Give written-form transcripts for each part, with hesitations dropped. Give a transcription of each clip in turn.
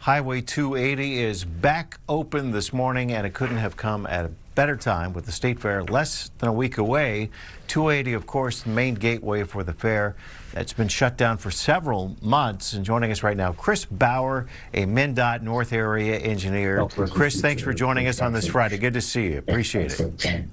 Highway 280 is back open this morning, and it couldn't have come at a better time with the State Fair less than a week away. 280, of course, the main gateway for the fair. That's been shut down for several months. And joining us right now, Chris Bauer, a MNDOT North Area engineer. Chris, thanks for joining us on this Friday. Good to see you. Appreciate it.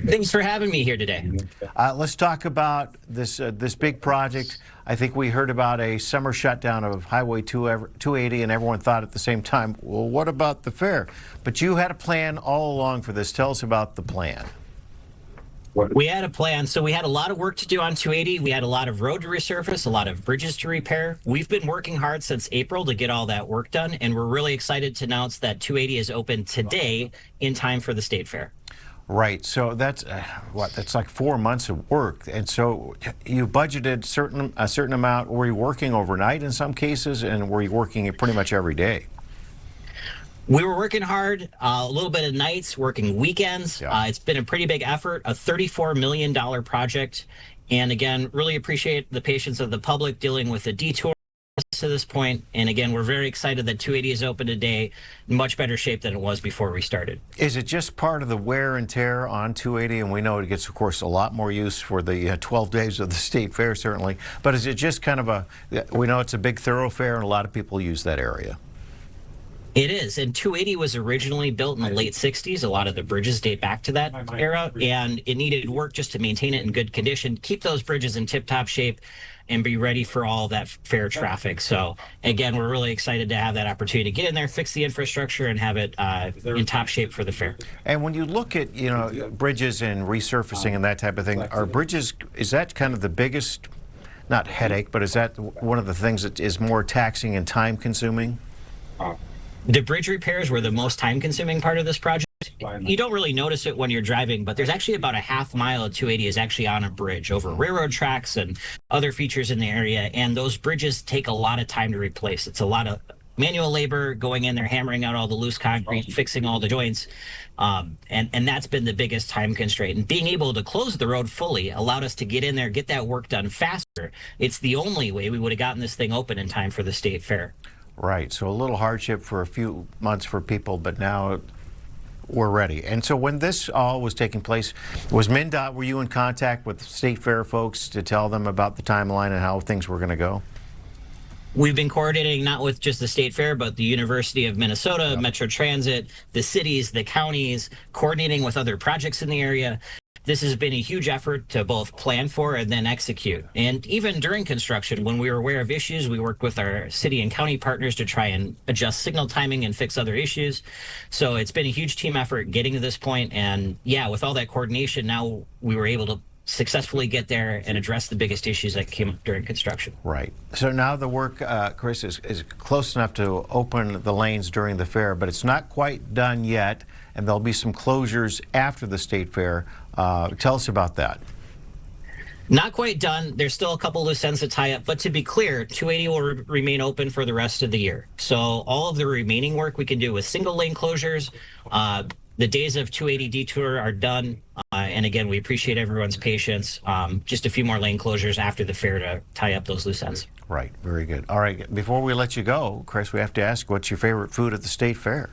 Thanks for having me here today. Let's talk about this big project. I think we heard about a summer shutdown of Highway 280, and everyone thought at the same time, well, what about the fair? But you had a plan all along for this. Tell us about the plan. We had a plan. So we had a lot of work to do on 280. We had a lot of road to resurface, a lot of bridges to repair. We've been working hard since April to get all that work done, and we're really excited to announce that 280 is open today in time for the State Fair. Right. So that's that's like 4 months of work. And so you budgeted a certain amount. Were you working overnight in some cases, and were you working pretty much every day? We were working hard, a little bit of nights, working weekends. Yeah. It's been a pretty big effort, a $34 million project. And again, really appreciate the patience of the public dealing with the detour to this point. And again, we're very excited that 280 is open today, in much better shape than it was before we started. Is it just part of the wear and tear on 280? And we know it gets, of course, a lot more use for the 12 days of the State Fair, certainly. But is it just kind of we know it's a big thoroughfare and a lot of people use that area. It is, and 280 was originally built in the late 60s. A lot of the bridges date back to that era, and it needed work just to maintain it in good condition, keep those bridges in tip-top shape, and be ready for all that fair traffic. So again, we're really excited to have that opportunity to get in there, fix the infrastructure, and have it in top shape for the fair. And when you look at, bridges and resurfacing and that type of thing, are bridges, is that kind of the biggest, not headache, but is that one of the things that is more taxing and time-consuming? The bridge repairs were the most time-consuming part of this project. You don't really notice it when you're driving, but there's actually about a half mile of 280 is actually on a bridge over railroad tracks and other features in the area, and those bridges take a lot of time to replace. It's a lot of manual labor going in there, hammering out all the loose concrete, fixing all the joints, and that's been the biggest time constraint. And being able to close the road fully allowed us to get in there, get that work done faster. It's the only way we would have gotten this thing open in time for the State Fair. Right, so a little hardship for a few months for people, but now we're ready. And so when this all was taking place, was MnDOT, were you in contact with State Fair folks to tell them about the timeline and how things were going to go? We've been coordinating not with just the State Fair, but the University of Minnesota, yep, Metro Transit, the cities, the counties, coordinating with other projects in the area. This has been a huge effort to both plan for and then execute. And even during construction, when we were aware of issues, we worked with our city and county partners to try and adjust signal timing and fix other issues. So it's been a huge team effort getting to this point. And yeah, with all that coordination, now we were able to successfully get there and address the biggest issues that came up during construction. Right. So now the work, Chris, is close enough to open the lanes during the fair, but it's not quite done yet, and there'll be some closures after the State Fair. Tell us about that. Not quite done. There's still a couple loose ends to tie up, but to be clear, 280 will remain open for the rest of the year. So all of the remaining work we can do with single lane closures. The days of 280 detour are done, and again, we appreciate everyone's patience. Just a few more lane closures after the fair to tie up those loose ends. Right, very good. All right, before we let you go, Chris, we have to ask, what's your favorite food at the State Fair?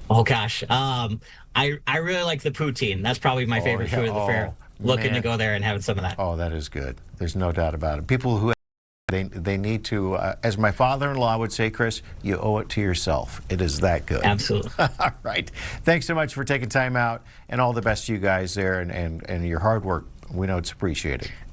Oh gosh, I really like the poutine. That's probably my favorite food at the fair. Looking to go there and having some of that. Oh, that is good. There's no doubt about it. People who they need to, as my father-in-law would say, Chris, you owe it to yourself. It is that good. Absolutely. All right. Thanks so much for taking time out, and all the best to you guys there and your hard work. We know it's appreciated.